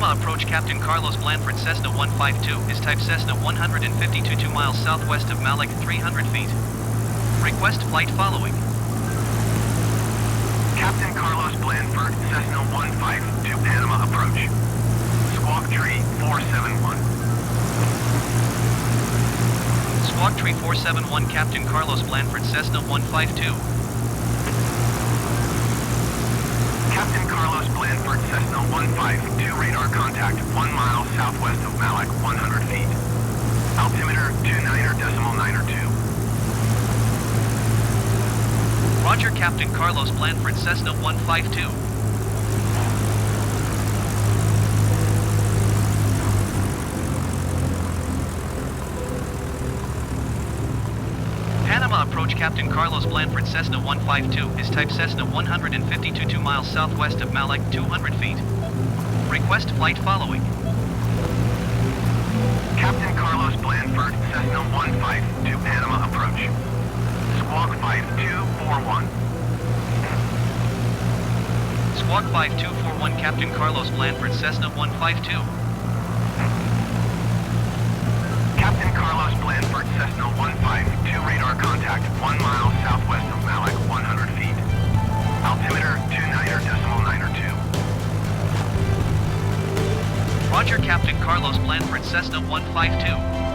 Panama approach Captain Carlos Blanford Cessna 152 is type Cessna 152 2 miles southwest of Malik 300 feet. Request flight following. Captain Carlos Blanford Cessna 152 Panama approach. Squawk tree 471. Squawk tree 471 Captain Carlos Blanford Cessna 152. Captain Carlos Blanford Cessna 152 radar contact 1 mile southwest of Malik 100 feet. Altimeter 29.92. Roger Captain Carlos Blanford Cessna 152. Panama approach Captain Carlos Blanford Cessna 152 is type Cessna 152 2 miles southwest of Malik 200 feet. Request flight following. Captain Carlos Blanford Cessna 152 Panama approach. Squawk 5241. Squawk 5241 Captain Carlos Blanford Cessna 152. Captain Carlos Blanford Cessna 152 radar contact 1 mile southwest of Malik 100 feet. Altimeter 29.92. Roger Captain Carlos Blanford Cessna 152.